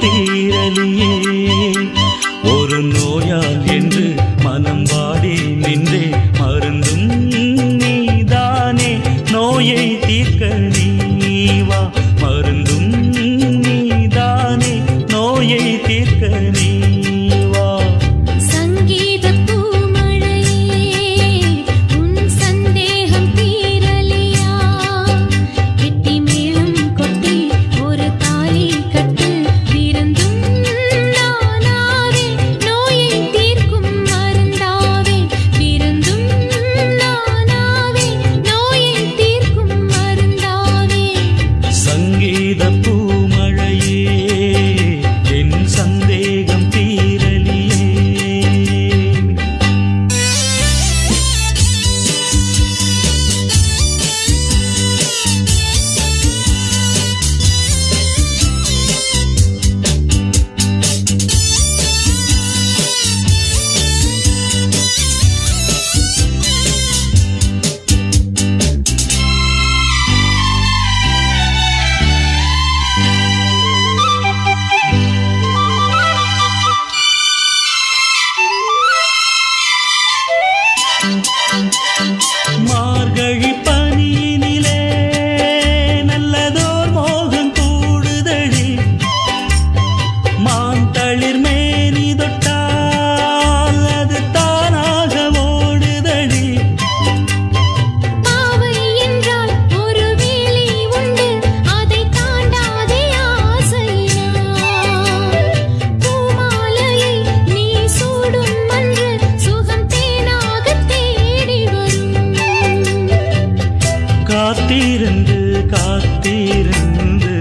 தீரலியே ஒரு நோயால் என்று மனம் வாடி நின்றே மருந்தும் நீதானே நோயை தீர்க்க நீவா மருந்தும் நீதானே நோயை தீர்க்க நீவா சங்கீத பூமழையே உன் சந்தேகம் தீரலியா கெட்டி மேளம் கொட்டி ஒரு தாலி கட்டு விருந்தும் நானாவே நோயை தீர்க்கும் மருந்தாவே விருந்தும் நானாவே நோயை தீர்க்கும் மருந்தாவே சங்கீத பூமழையே என் சந்தேகம் தீரலியே மார்கழி பனியினிலே நல்லதோர் மோகம் கூடுதடி மாந்தளிர் மேனி தொட்டால் அது தானாக ஓடுதடி பாவை என்றால் ஒரு வேலி உண்டு அதை தாண்டாதே ஆசையா பூமாலையை நீ சூடும் மன்று சுகம் தேனாக தேடி வரும் காத்திருந்து காத்திருந்து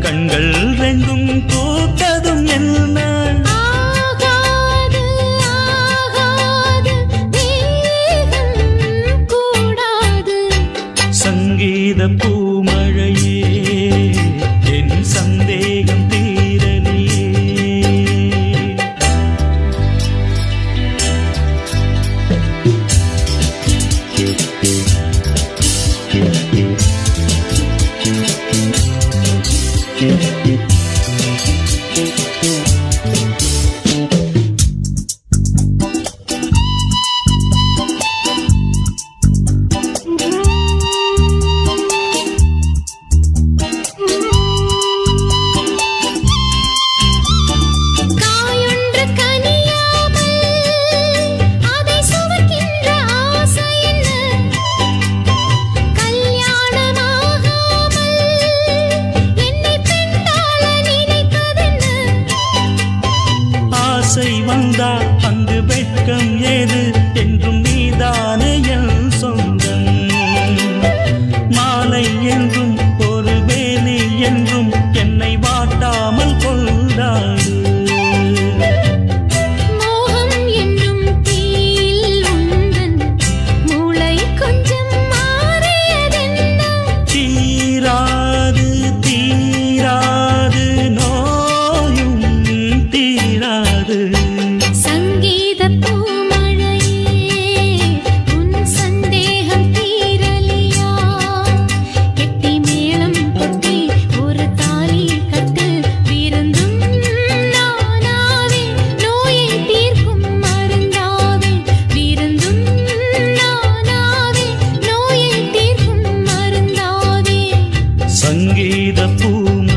கண்கள் ரெண்டும் பூத்ததும் என்ன ஆகாது ஆகாது தேகம் கூடாது சங்கீத பூமழையே என் சந்தேகம் தீரலியே காயொன்று கனியாமல் அதை சுவைக்கின்ற ஆசை என்ன கல்யாணமாகாமல் என்னை பெண்டாள நினைப்பதென்ன ஆசை வந்தால் அங்கு வெட்கம் ஏது என்றும் நீதானே என் சொந்தம் மாலை என்றும் ஒரு வேலி என்றும் என்னை வாட்டாமல் கொண்டாடு மோகம் என்னும் தீயில் உந்தன் மூளை கொஞ்சம் மாறியதென்ன தீராது தீராது நோயும் தீராது சங்கீத பூமழையே உன் சந்தேகம் தீரலியா கெட்டி மேளம் கொட்டி ஒரு தாலி கட்டு விருந்தும் நானாவே நோயை தீர்க்கும் மருந்தாவே விருந்தும் நானாவே நோயை தீர்க்கும் மருந்தாவே சங்கீத பூமழையே